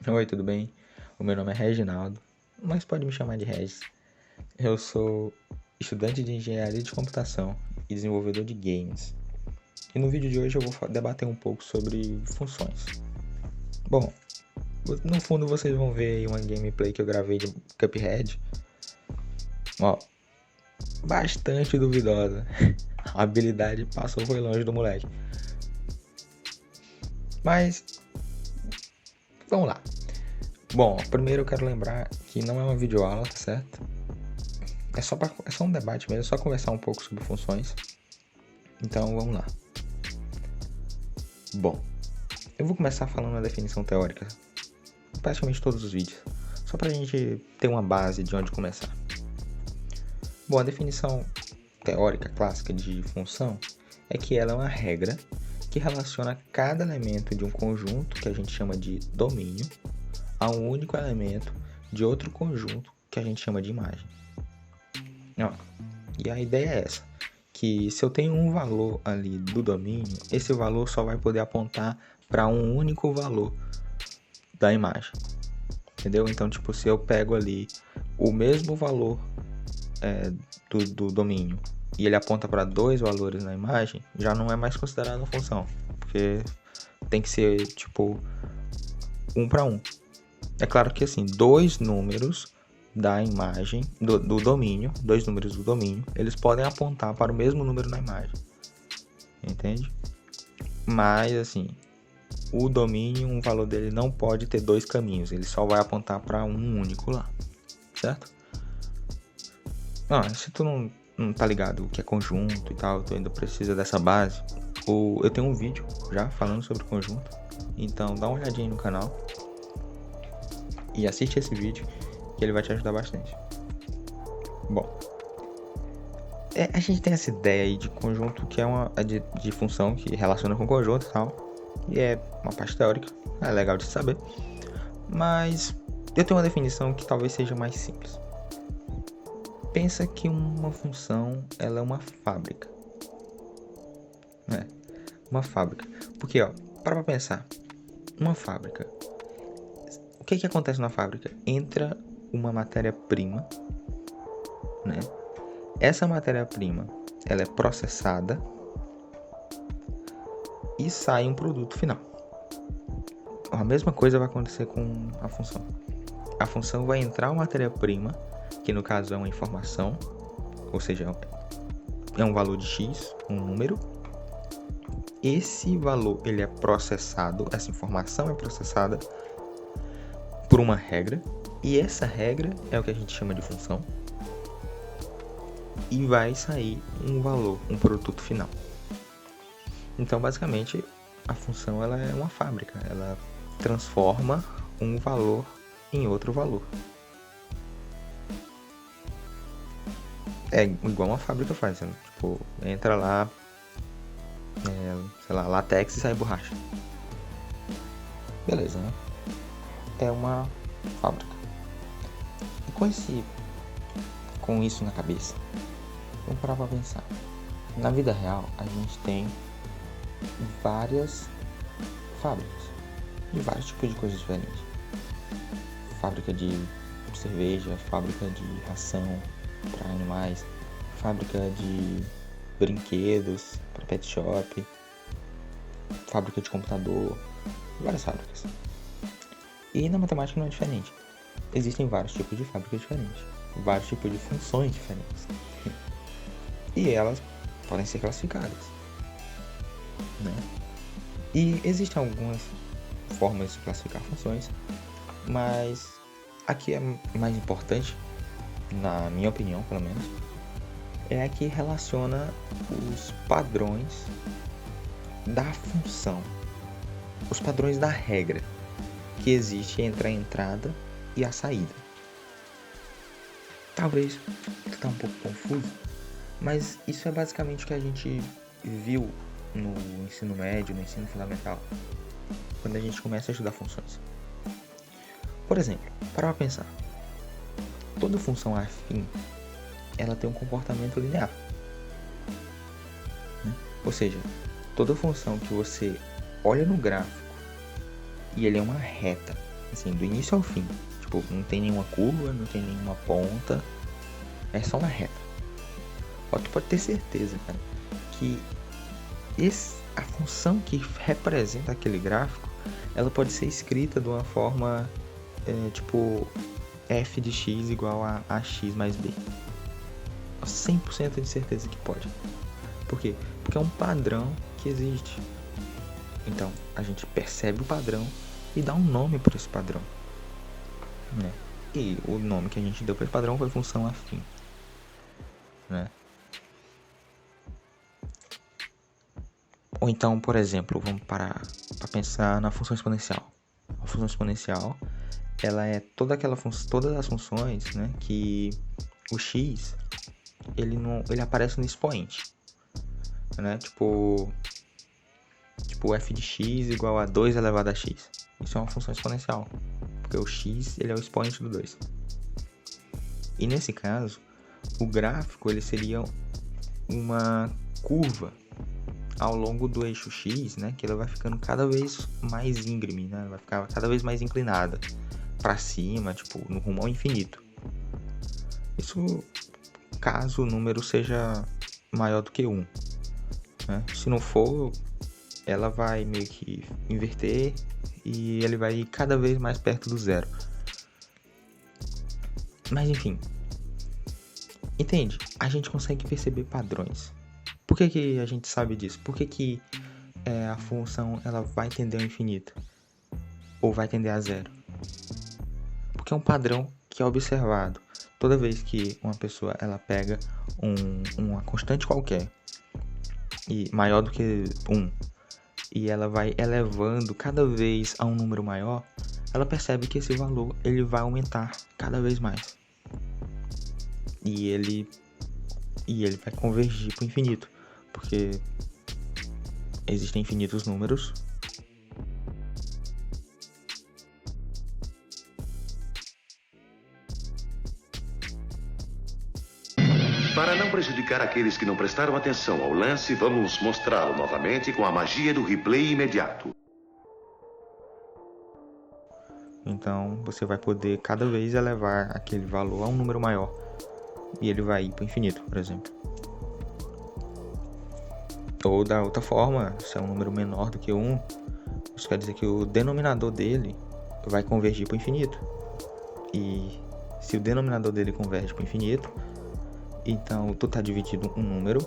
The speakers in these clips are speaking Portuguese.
Oi, tudo bem? O meu nome é Reginaldo, mas pode me chamar de Regis. Eu sou estudante de engenharia de computação e desenvolvedor de games. E no vídeo de hoje eu vou debater um pouco sobre funções. Bom, no fundo vocês vão ver aí uma gameplay que eu gravei de Cuphead. Ó, bastante duvidosa. A habilidade passou, foi longe do moleque. Mas, vamos lá. Bom, primeiro eu quero lembrar que não é uma videoaula, tá certo? É só um debate mesmo, é só conversar um pouco sobre funções. Então vamos lá. Bom, eu vou começar falando a definição teórica, praticamente todos os vídeos, só pra gente ter uma base de onde começar. Bom, a definição teórica clássica de função é que ela é uma regra que relaciona cada elemento de um conjunto que a gente chama de domínio a um único elemento de outro conjunto que a gente chama de imagem. Ó, e a ideia é essa, que se eu tenho um valor ali do domínio, esse valor só vai poder apontar para um único valor da imagem, entendeu? Então, tipo, se eu pego ali o mesmo valor do domínio e ele aponta para dois valores na imagem, já não é mais considerado uma função, porque tem que ser, tipo, um para um. É claro que, assim, dois números da imagem, do domínio, dois números do domínio, eles podem apontar para o mesmo número na imagem, entende? Mas, assim, o domínio, um valor dele não pode ter dois caminhos, ele só vai apontar para um único lá, certo? Se tu não tá ligado o que é conjunto e tal, tu ainda precisa dessa base, eu tenho um vídeo já falando sobre conjunto, então dá uma olhadinha aí no canal e assiste esse vídeo que ele vai te ajudar bastante. Bom, a gente tem essa ideia aí de conjunto que é de função que relaciona com conjunto e tal, e é uma parte teórica, é legal de saber, mas eu tenho uma definição que talvez seja mais simples. Pensa que uma função ela é uma fábrica, né? Uma fábrica, porque para pra pensar, uma fábrica, o que acontece na fábrica? Entra uma matéria-prima, né? Essa matéria-prima ela é processada e sai um produto final. A mesma coisa vai acontecer com a função. A função vai entrar uma matéria-prima, que no caso é uma informação, ou seja, é um valor de x, um número. Esse valor ele é processado, essa informação é processada por uma regra, e essa regra é o que a gente chama de função, e vai sair um valor, um produto final. Então, basicamente, a função ela é uma fábrica, ela transforma um valor em outro valor. É igual uma fábrica faz, né? Tipo, entra lá, sei lá, latex e sai borracha. Beleza, né? É uma fábrica. E com isso na cabeça, vamos parar pra pensar. Na vida real, a gente tem várias fábricas de vários tipos de coisas diferentes. Fábrica de cerveja, fábrica de ração para animais, fábrica de brinquedos para pet shop, fábrica de computador, várias fábricas. E na matemática não é diferente. Existem vários tipos de fábricas diferentes, vários tipos de funções diferentes. E elas podem ser classificadas, né? E existem algumas formas de classificar funções, mas a que é mais importante, na minha opinião pelo menos, é a que relaciona os padrões da função, os padrões da regra que existe entre a entrada e a saída. Talvez tu tá um pouco confuso, mas isso é basicamente o que a gente viu no ensino médio, no ensino fundamental, quando a gente começa a estudar funções. Por exemplo, para pra pensar, toda função afim ela tem um comportamento linear, né? Ou seja, toda função que você olha no gráfico e ele é uma reta, assim, do início ao fim. Tipo, não tem nenhuma curva, não tem nenhuma ponta, é só uma reta. Ó, tu pode ter certeza, cara, que a função que representa aquele gráfico, ela pode ser escrita de uma forma, tipo, f de x igual a ax mais b. 100% de certeza que pode. Por quê? Porque é um padrão que existe. Então, a gente percebe o padrão e dá um nome para esse padrão, né? E o nome que a gente deu para esse padrão foi função afim, né? Ou então, por exemplo, vamos parar para pensar na função exponencial. A função exponencial, ela é todas as funções, né, que o x ele aparece no expoente, né? Tipo f de x igual a 2 elevado a x. Isso é uma função exponencial, porque o x ele é o expoente do 2. E nesse caso, o gráfico ele seria uma curva ao longo do eixo x, né, que ela vai ficando cada vez mais íngreme, né, vai ficar cada vez mais inclinada para cima, tipo, no rumo ao infinito. Isso caso o número seja maior do que 1, né? Se não for, ela vai meio que inverter e ele vai ir cada vez mais perto do zero. Mas enfim, entende? A gente consegue perceber padrões. Por que a gente sabe disso? Por que a função ela vai tender ao infinito? Ou vai tender a zero? Porque é um padrão que é observado. Toda vez que uma pessoa ela pega uma constante qualquer e maior do que 1 e ela vai elevando cada vez a um número maior, ela percebe que esse valor ele vai aumentar cada vez mais. E ele vai convergir para o infinito, porque existem infinitos números. Para não prejudicar aqueles que não prestaram atenção ao lance, vamos mostrá-lo novamente com a magia do replay imediato. Então você vai poder cada vez elevar aquele valor a um número maior. E ele vai ir para o infinito, por exemplo. Ou da outra forma, se é um número menor do que 1, isso quer dizer que o denominador dele vai convergir para o infinito. E se o denominador dele converge para o infinito, então tu está dividindo um número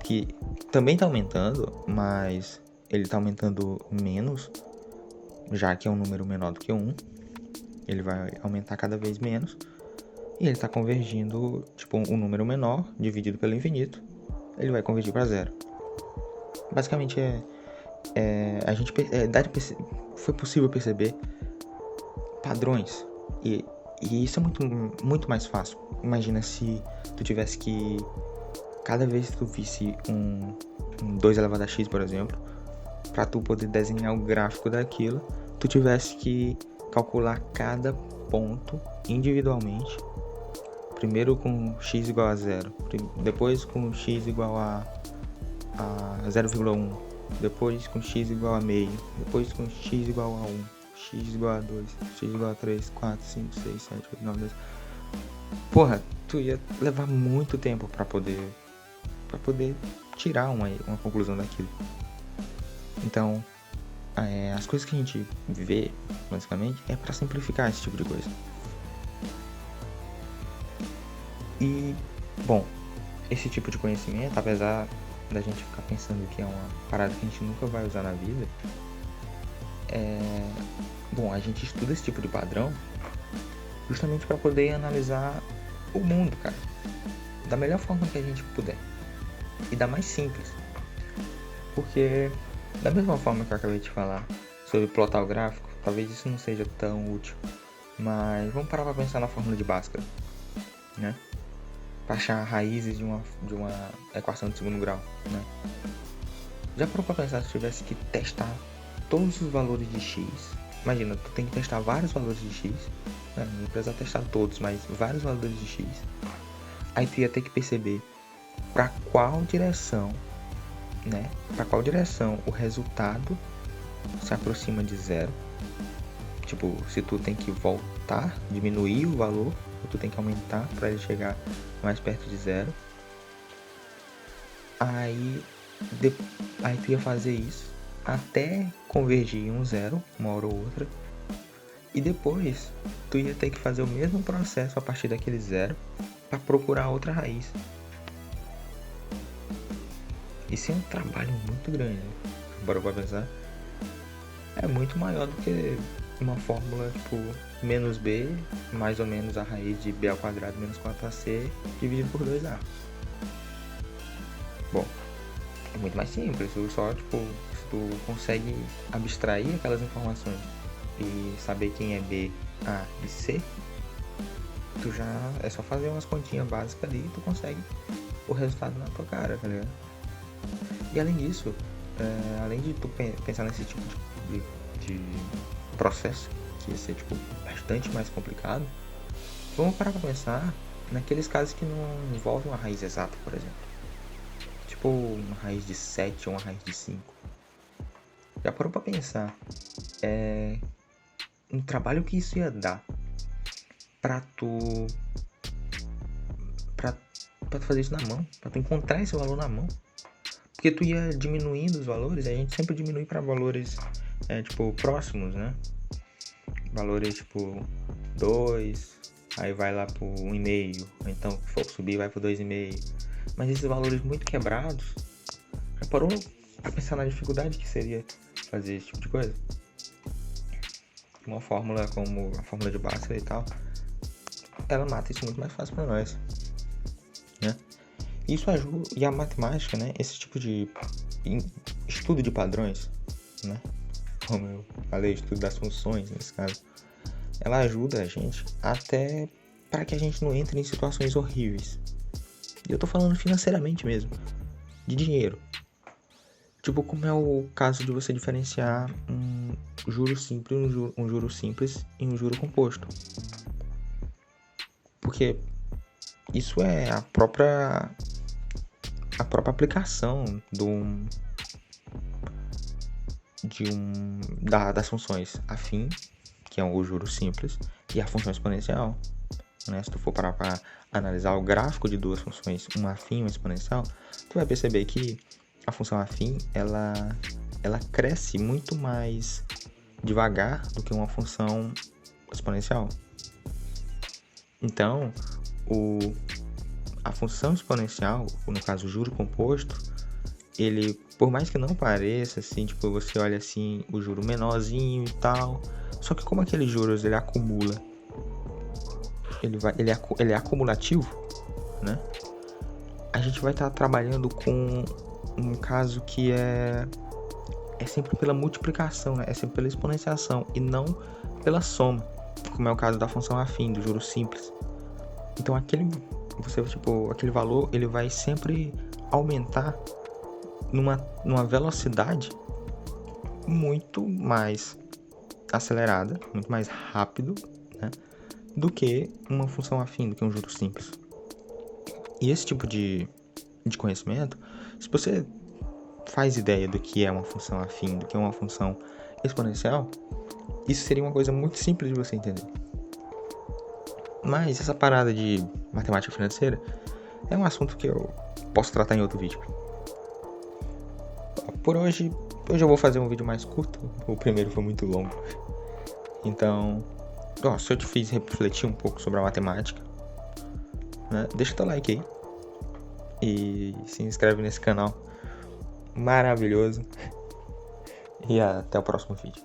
que também está aumentando, mas ele está aumentando menos, já que é um número menor do que 1. Ele vai aumentar cada vez menos. E ele está convergindo, tipo, um número menor dividido pelo infinito, ele vai convergir para zero. Basicamente foi possível perceber padrões e isso é muito mais fácil. Imagina se tu tivesse que, cada vez que tu visse um 2 elevado a x, por exemplo, para tu poder desenhar o gráfico daquilo, tu tivesse que calcular cada ponto individualmente. Primeiro com x igual a 0, depois com x igual a 0,1, depois com x igual a meio, depois com x igual a 1, x igual a 2, x igual a 3, 4, 5, 6, 7, 8, 9, 10. Porra, tu ia levar muito tempo para poder tirar uma conclusão daquilo. Então, as coisas que a gente vê, basicamente, é para simplificar esse tipo de coisa. E, bom, esse tipo de conhecimento, apesar da gente ficar pensando que é uma parada que a gente nunca vai usar na vida, bom, a gente estuda esse tipo de padrão justamente para poder analisar o mundo, cara, da melhor forma que a gente puder e da mais simples. Porque, da mesma forma que eu acabei de falar sobre plotar o gráfico, talvez isso não seja tão útil, mas vamos parar para pensar na fórmula de Bhaskara, né? Para achar raízes de uma equação de segundo grau, né? Já parou para pensar se tivesse que testar todos os valores de x? Imagina, tu tem que testar vários valores de x, né? Não precisa testar todos, mas vários valores de x. Aí tu ia ter que perceber para qual direção, né? Para qual direção o resultado se aproxima de zero Tipo, se tu tem que voltar, diminuir o valor, ou tu tem que aumentar para ele chegar mais perto de zero. Aí tu ia fazer isso até convergir em um zero, uma hora ou outra. E depois tu ia ter que fazer o mesmo processo a partir daquele zero para procurar outra raiz. Isso é um trabalho muito grande. Bora pra pensar. É muito maior do que uma fórmula tipo menos b mais ou menos a raiz de b ao quadrado menos 4ac dividido por 2a. Bom, é muito mais simples. Só tipo, se tu consegue abstrair aquelas informações e saber quem é b, a e c, tu já é só fazer umas continhas básicas ali e tu consegue o resultado na tua cara, tá ligado? E além disso, além de tu pensar nesse tipo de processo, que ia ser tipo bastante mais complicado, vamos parar pra pensar naqueles casos que não envolvem uma raiz exata, por exemplo. Tipo uma raiz de 7 ou uma raiz de 5. Já parou pra pensar um trabalho que isso ia dar pra tu fazer isso na mão, pra tu encontrar esse valor na mão. Porque tu ia diminuindo os valores, a gente sempre diminui para valores tipo próximos, né? Valores tipo 2, aí vai lá pro 1,5, ou então se for subir vai pro 2,5. Mas esses valores muito quebrados, já parou a pensar na dificuldade que seria fazer esse tipo de coisa? Uma fórmula como a fórmula de Bhaskara e tal, ela mata isso muito mais fácil para nós, né? Isso ajuda, e a matemática, né, esse tipo de estudo de padrões, né, como eu falei, estudo das funções nesse caso, ela ajuda a gente até para que a gente não entre em situações horríveis. E eu tô falando financeiramente mesmo, de dinheiro. Tipo, como é o caso de você diferenciar um juro simples, um juro simples e um juro composto. Porque isso é a própria aplicação das funções afim, que é o juro simples, e a função exponencial, né? Se tu for parar para analisar o gráfico de duas funções, uma afim e uma exponencial, tu vai perceber que a função afim ela cresce muito mais devagar do que uma função exponencial. Então, a função exponencial, no caso o juro composto, ele, por mais que não pareça, assim, tipo, você olha assim, o juro menorzinho e tal, só que como aqueles juros ele acumula, ele é acumulativo, né? A gente vai estar trabalhando com um caso que é sempre pela multiplicação, né? É sempre pela exponenciação e não pela soma, como é o caso da função afim, do juro simples. Então aquele valor ele vai sempre aumentar numa velocidade muito mais acelerada, muito mais rápido, né, do que uma função afim, do que um juro simples. E esse tipo de conhecimento, se você faz ideia do que é uma função afim, do que é uma função exponencial, isso seria uma coisa muito simples de você entender. Mas essa parada de matemática financeira é um assunto que eu posso tratar em outro vídeo. Por hoje eu vou fazer um vídeo mais curto. O primeiro foi muito longo. Então, se eu te fiz refletir um pouco sobre a matemática, né, deixa teu like aí. E se inscreve nesse canal maravilhoso. E até o próximo vídeo.